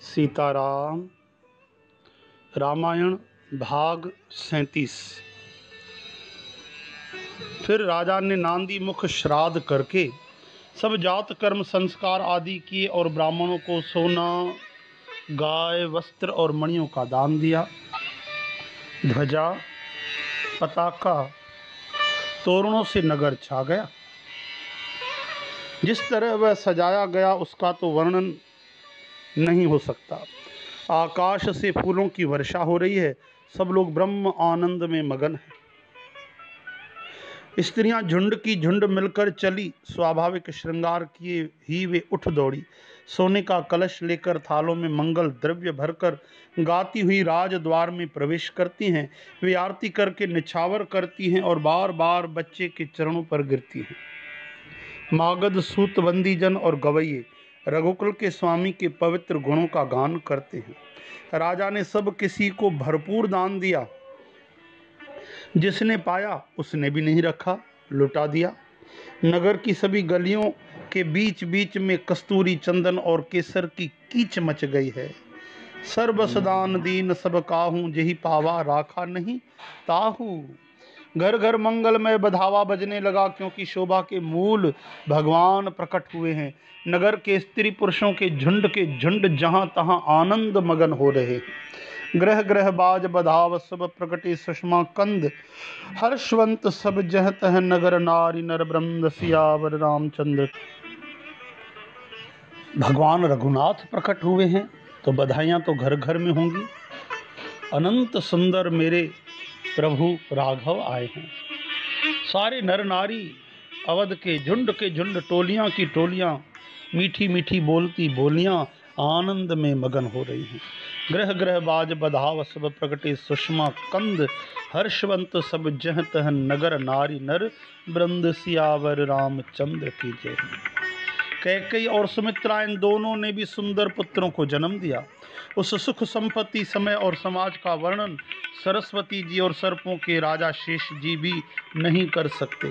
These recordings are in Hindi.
सीताराम। रामायण भाग 37। फिर राजा ने नांदी मुख श्राद्ध करके सब जात कर्म संस्कार आदि किए और ब्राह्मणों को सोना, गाय, वस्त्र और मणियों का दान दिया। ध्वजा, पताका, तोरणों से नगर छा गया। जिस तरह वह सजाया गया उसका तो वर्णन नहीं हो सकता। आकाश से फूलों की वर्षा हो रही है। सब लोग ब्रह्म आनंद में मगन हैं। स्त्रियां झुंड की झुंड मिलकर चली। स्वाभाविक श्रृंगार किए ही वे उठ दौड़ी। सोने का कलश लेकर थालों में मंगल द्रव्य भरकर गाती हुई राजद्वार में प्रवेश करती हैं। वे आरती करके निछावर करती हैं और बार बार बच्चे के चरणों पर गिरती हैं। मागध, सूत, बंदीजन और गवैये रघुकुल के स्वामी के पवित्र गुणों का गान करते हैं। राजा ने सब किसी को भरपूर दान दिया। जिसने पाया उसने भी नहीं रखा, लुटा दिया। नगर की सभी गलियों के बीच बीच में कस्तूरी, चंदन और केसर की कीच मच गई है। सर्वसदान दीन सब काहू, जेहि पावा राखा नहीं ताहू। घर घर मंगलमय बधावा बजने लगा, क्योंकि शोभा के मूल भगवान प्रकट हुए हैं। नगर के स्त्री पुरुषों के झुंड जहां तहां आनंद मगन हो रहे हैं। ग्रह ग्रह बाज बधाव सब प्रकटे सुषमा कंद। हर्षवंत सब जह तह नगर नारी नर ब्रह्म सियावर रामचंद्र। भगवान रघुनाथ प्रकट हुए हैं तो बधाइयां तो घर घर में होंगी। अनंत सुंदर मेरे प्रभु राघव आए हैं। सारे नर नारी अवध के झुंड, टोलियां की टोलियां, मीठी मीठी बोलती बोलियां आनंद में मगन हो रही हैं। ग्रह ग्रह बाज बधाव सब प्रगटे सुषमा कंद। हर्षवंत सब जह तह नगर नारी नर वृंद सियावर रामचंद्र की जय। कैकेयी और सुमित्रा इन दोनों ने भी सुंदर पुत्रों को जन्म दिया। उस सुख संपत्ति, समय और समाज का वर्णन सरस्वती जी और सर्पों के राजा शेष जी भी नहीं कर सकते।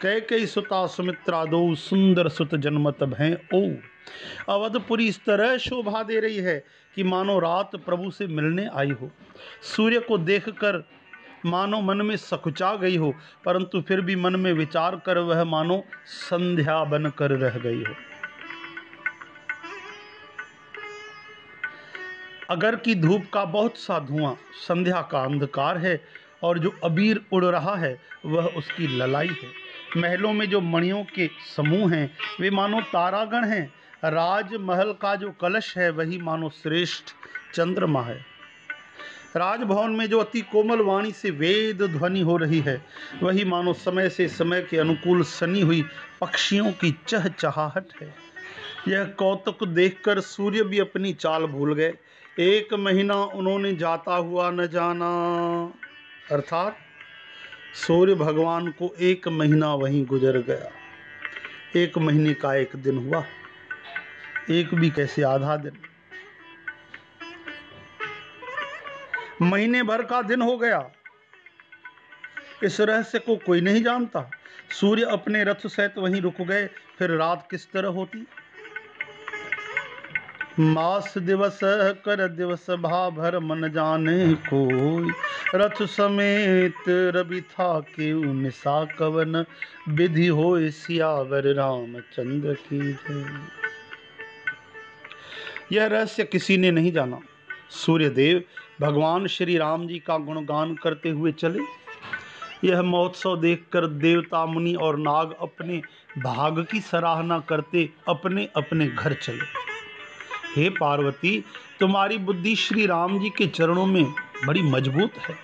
कैकेयी सुता सुमित्रा दो, सुंदर सुत जन्मत भैं ओ। अवधपुरी इस तरह शोभा दे रही है कि मानो रात प्रभु से मिलने आई हो। सूर्य को देखकर मानो मन में सकुचा गई हो, परंतु फिर भी मन में विचार कर वह मानो संध्या बनकर रह गई हो। अगर की धूप का बहुत सा धुआं संध्या का अंधकार है, और जो अबीर उड़ रहा है वह उसकी ललाई है। महलों में जो मणियों के समूह हैं वे मानो तारागण हैं। राजमहल का जो कलश है वही मानो श्रेष्ठ चंद्रमा है। राजभवन में जो अति कोमल वाणी से वेद ध्वनि हो रही है वही मानो समय से समय के अनुकूल सनी हुई पक्षियों की चहचहाहट है। यह कौतुक देखकर सूर्य भी अपनी चाल भूल गए। 1 महीना उन्होंने जाता हुआ न जाना, अर्थात सूर्य भगवान को 1 महीना वहीं गुजर गया। 1 महीने का 1 दिन हुआ, एक भी कैसे आधा दिन। महीने भर का दिन हो गया। इस रहस्य को कोई नहीं जानता। सूर्य अपने रथ सहित वहीं रुक गए। फिर रात किस तरह होती। मास दिवस कर दिवस भा भर मन जाने कोई। रथ समेत रवि था के निशा कवन। विधि होय सियावर रामचंद्र की जय। यह रहस्य किसी ने नहीं जाना। सूर्यदेव भगवान श्री राम जी का गुणगान करते हुए चले। यह महोत्सव देखकर देवता, मुनि और नाग अपने भाग की सराहना करते अपने अपने घर चले। हे पार्वती, तुम्हारी बुद्धि श्री राम जी के चरणों में बड़ी मजबूत है,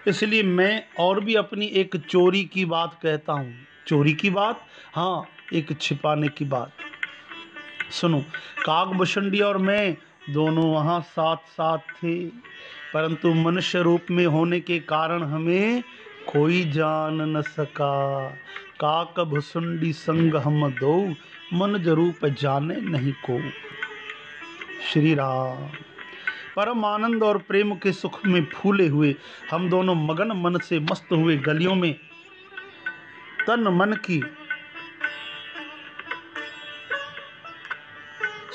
इसलिए मैं और भी अपनी एक चोरी की बात कहता हूँ। चोरी की बात? हाँ, एक छिपाने की बात। सुनो। काकभूषणी और मैं दोनों वहाँ साथ साथ थे, परंतु मनुष्य रूप में होने के कारण हमें कोई जान न सका। काकभूषणी संग हम दो, मनुज रूप जाने नहीं को। श्री राम। परम आनंद और प्रेम के सुख में फूले हुए हम दोनों मगन मन से मस्त हुए गलियों में तन मन की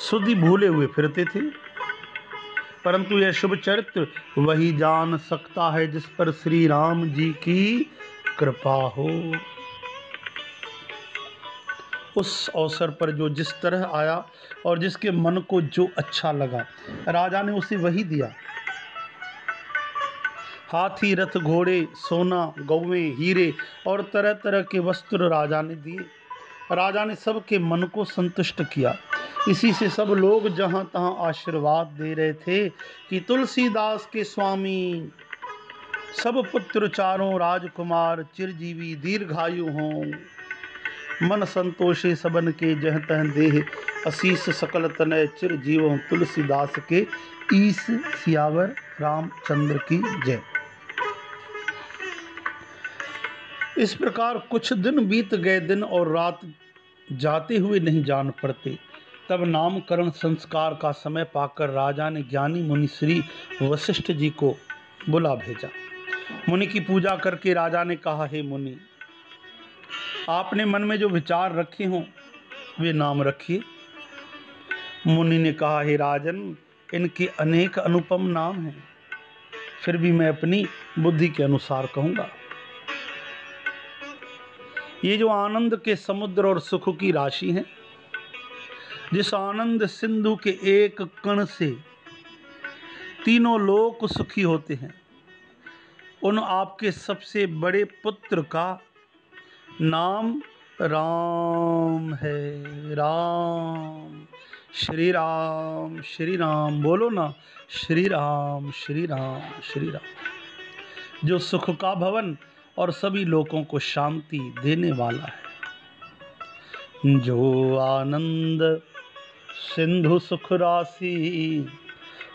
सुधि भूले हुए फिरते थे, परंतु यह शुभ चरित्र वही जान सकता है जिस पर श्री राम जी की कृपा हो। उस अवसर पर जो जिस तरह आया और जिसके मन को जो अच्छा लगा, राजा ने उसे वही दिया। हाथी, रथ, घोड़े, सोना, गौवें, हीरे और तरह तरह के वस्त्र राजा ने दिए। राजा ने सबके मन को संतुष्ट किया। इसी से सब लोग जहां तहां आशीर्वाद दे रहे थे कि तुलसीदास के स्वामी सब पुत्र चारों राजकुमार चिरजीवी दीर्घायु हों। मन संतोषे सबन के जह तह देह, आशीष सकल तनय चिरजीवों तुलसीदास के ईस। सियावर रामचंद्र की जय। इस प्रकार कुछ दिन बीत गए, दिन और रात जाते हुए नहीं जान पड़ते। तब नामकरण संस्कार का समय पाकर राजा ने ज्ञानी मुनि श्री वशिष्ठ जी को बुला भेजा। मुनि की पूजा करके राजा ने कहा, हे मुनि, आपने मन में जो विचार रखे हों वे नाम रखिए। मुनि ने कहा, हे राजन, इनके अनेक अनुपम नाम हैं, फिर भी मैं अपनी बुद्धि के अनुसार कहूंगा। ये जो आनंद के समुद्र और सुख की राशि है, जिस आनंद सिंधु के एक कण से तीनों लोक सुखी होते हैं, उन आपके सबसे बड़े पुत्र का नाम राम है। राम, श्री राम, श्री राम। बोलो ना, श्री राम, श्री राम, श्री राम। जो सुख का भवन और सभी लोगों को शांति देने वाला है। जो आनंद सिंधु सुख राशि,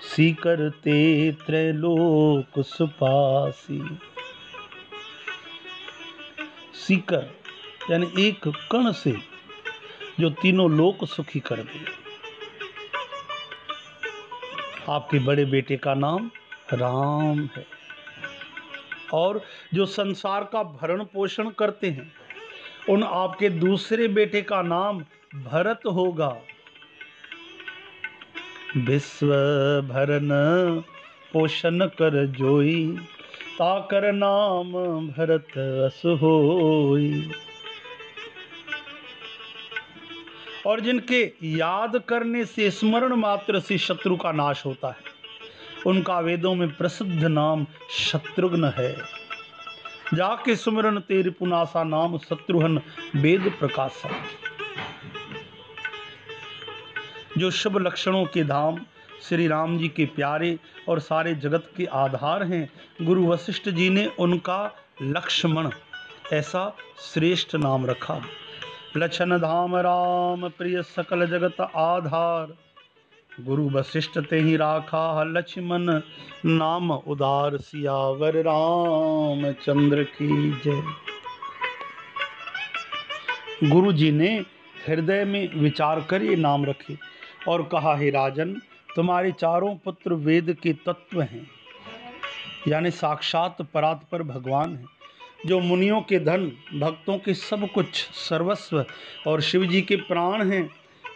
सीकर ते त्रैलोक सुपासी। सीकर यानी एक कण से जो तीनों लोक सुखी कर दे। आपके बड़े बेटे का नाम राम है, और जो संसार का भरण पोषण करते हैं, उन आपके दूसरे बेटे का नाम भरत होगा। विश्व भरण पोषण कर जोई, ताकर नाम भरत अस होई। और जिनके याद करने से, स्मरण मात्र से शत्रु का नाश होता है, उनका वेदों में प्रसिद्ध नाम शत्रुघ्न है। जाके सुमिरन तेरि पुनासा, नाम शत्रुघ्न वेद प्रकाशा। जो शुभ लक्षणों के धाम श्री राम जी के प्यारे और सारे जगत के आधार हैं, गुरु वशिष्ठ जी ने उनका लक्ष्मण ऐसा श्रेष्ठ नाम रखा। लक्षण धाम राम, प्रिय सकल जगत आधार, गुरु वशिष्ठ ते ही राखा लक्ष्मण नाम उदार। सियावर रामचंद्र की जय। गुरु जी ने हृदय में विचार कर ये नाम रखे और कहा, हे राजन, तुम्हारे चारों पुत्र वेद के तत्व हैं, यानी साक्षात परात्पर भगवान हैं, जो मुनियों के धन, भक्तों के सब कुछ, सर्वस्व और शिव जी के प्राण हैं।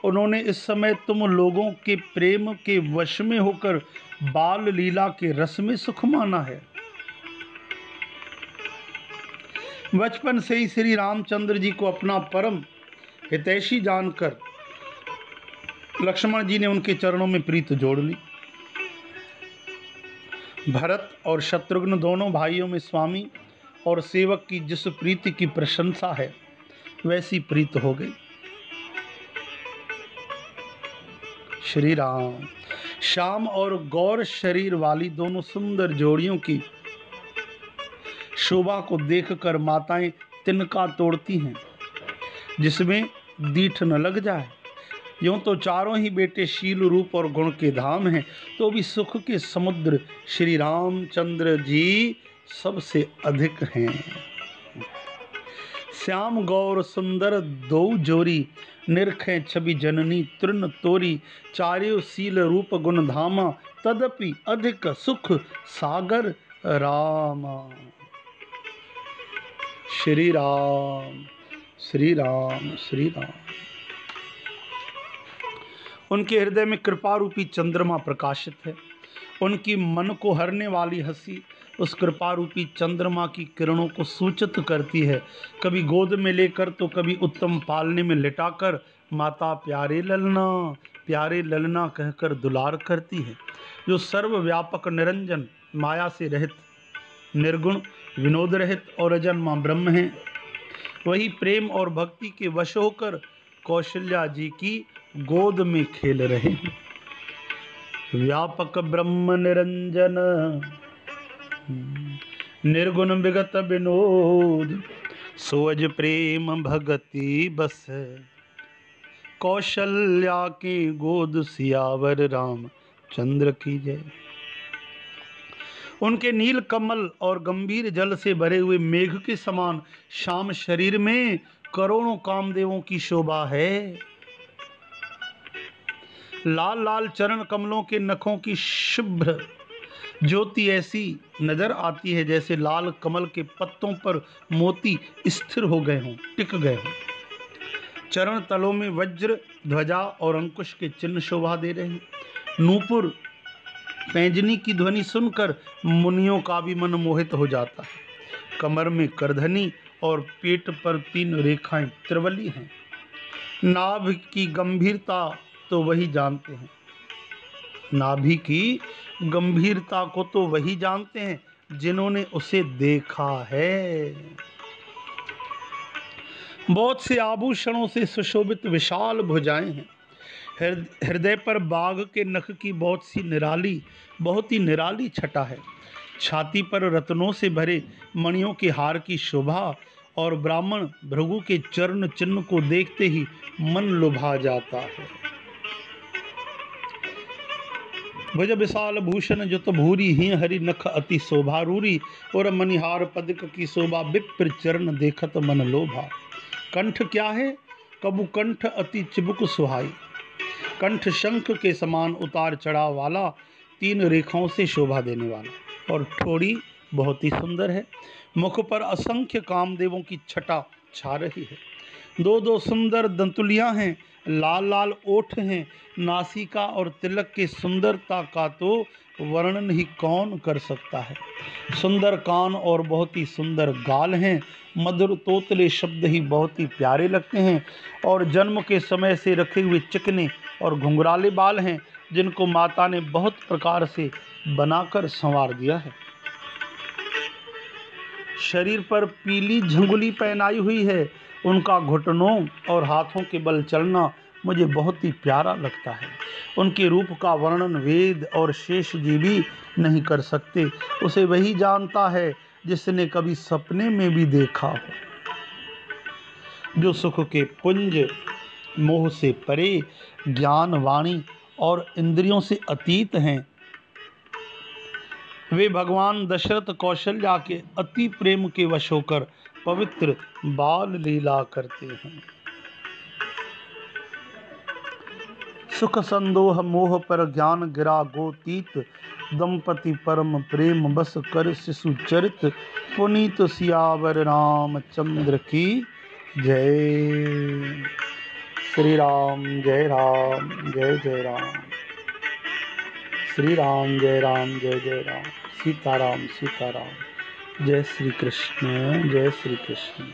उन्होंने इस समय तुम लोगों के प्रेम के वश में होकर बाल लीला के रस में सुख माना है। बचपन से ही श्री रामचंद्र जी को अपना परम हितैषी जानकर लक्ष्मण जी ने उनके चरणों में प्रीत जोड़ ली। भरत और शत्रुघ्न दोनों भाइयों में स्वामी और सेवक की जिस प्रीति की प्रशंसा है, वैसी प्रीत हो गई। श्री राम। श्याम और गौर शरीर वाली दोनों सुंदर जोड़ियों की शोभा को देखकर माताएं तिनका तोड़ती हैं, जिसमें दीठ न लग जाए। यूं तो चारों ही बेटे शील, रूप और गुण के धाम हैं, तो भी सुख के समुद्र श्री रामचंद्र जी सबसे अधिक हैं। श्याम गौर सुंदर दो जोरी, निरखें छवि जननी तृण तोरी। चार्यो शील रूप गुण धामा, तदपि अधिक सुख सागर रामा। श्री राम, श्री राम, श्री राम। उनके हृदय में कृपा रूपी चंद्रमा प्रकाशित है। उनकी मन को हरने वाली हंसी उस कृपा रूपी चंद्रमा की किरणों को सूचित करती है। कभी गोद में लेकर तो कभी उत्तम पालने में लिटाकर माता प्यारे ललना कहकर दुलार करती है। जो सर्वव्यापक निरंजन माया से रहित, निर्गुण, विनोद रहित और अजन्मा ब्रह्म है, वही प्रेम और भक्ति के वश होकर कौशल्या जी की गोद में खेल रहे हैं। व्यापक ब्रह्म निरंजन निर्गुण विगत विनोद, सोज प्रेम भगति बस, कौशल्या की गोद सियावर राम चंद्र की जय। उनके नील कमल और गंभीर जल से भरे हुए मेघ के समान श्याम शरीर में करोड़ों कामदेवों की शोभा है। लाल लाल चरण कमलों के नखों की शुभ्र ज्योति ऐसी नजर आती है जैसे लाल कमल के पत्तों पर मोती स्थिर हो गए हों, टिक गए हों। चरण तलों में वज्र, ध्वजा और अंकुश के चिन्ह शोभा दे रहे हैं। नूपुर पैंजनी की ध्वनि सुनकर मुनियों का भी मन मोहित हो जाता है। कमर में करधनी और पेट पर 3 रेखाएं त्रिवली हैं। नाभि की गंभीरता तो वही जानते हैं, नाभि की गंभीरता को तो वही जानते हैं जिन्होंने उसे देखा है। बहुत से आभूषणों से सुशोभित विशाल भुजाएं हैं। हृदय पर बाघ के नख की बहुत ही निराली छटा है। छाती पर रत्नों से भरे मणियों के हार की शोभा और ब्राह्मण भृगु के चरण चिन्ह को देखते ही मन लुभा जाता है। भुज विशाल भूषण जुत भूरी ही हरि नख अति शोभा रूरी, और मणिहार पदक की शोभा विप्र चरण देखत मन लोभा। कंठ क्या है? कबू कंठ अति चिबुक सुहाई, कंठ शंख के समान उतार चढ़ाव वाला, 3 रेखाओं से शोभा देने वाला, और ठोड़ी बहुत ही सुंदर है। मुख पर असंख्य कामदेवों की छटा छा रही है। 2 सुंदर दंतुलियां हैं, लाल लाल ओठ हैं। नासिका और तिलक की सुंदरता का तो वर्णन ही कौन कर सकता है। सुंदर कान और बहुत ही सुंदर गाल हैं। मधुर तोतले शब्द ही बहुत ही प्यारे लगते हैं, और जन्म के समय से रखे हुए चिकने और घुंघराले बाल हैं जिनको माता ने बहुत प्रकार से बनाकर संवार दिया है। शरीर पर पीली झंगुली पहनाई हुई है। उनका घुटनों और हाथों के बल चलना मुझे बहुत ही प्यारा लगता है। उनके रूप का वर्णन वेद और शेष जी भी नहीं कर सकते। उसे वही जानता है जिसने कभी सपने में भी देखा हो। जो सुख के पुंज, मोह से परे, ज्ञान, वाणी और इंद्रियों से अतीत हैं, वे भगवान दशरथ कौशल्या के अति प्रेम के वश होकर पवित्र बाल लीला करते हैं। सुख संदोह मोह पर ज्ञान गिरा गोतीत, दंपति परम प्रेम बस कर शिशु चरित, पुनीत सियावर रामचंद्र की जय। श्री राम जय राम जय जय राम, श्री राम जय जय राम, सीताराम सीताराम। जय श्री कृष्ण जय श्री कृष्ण।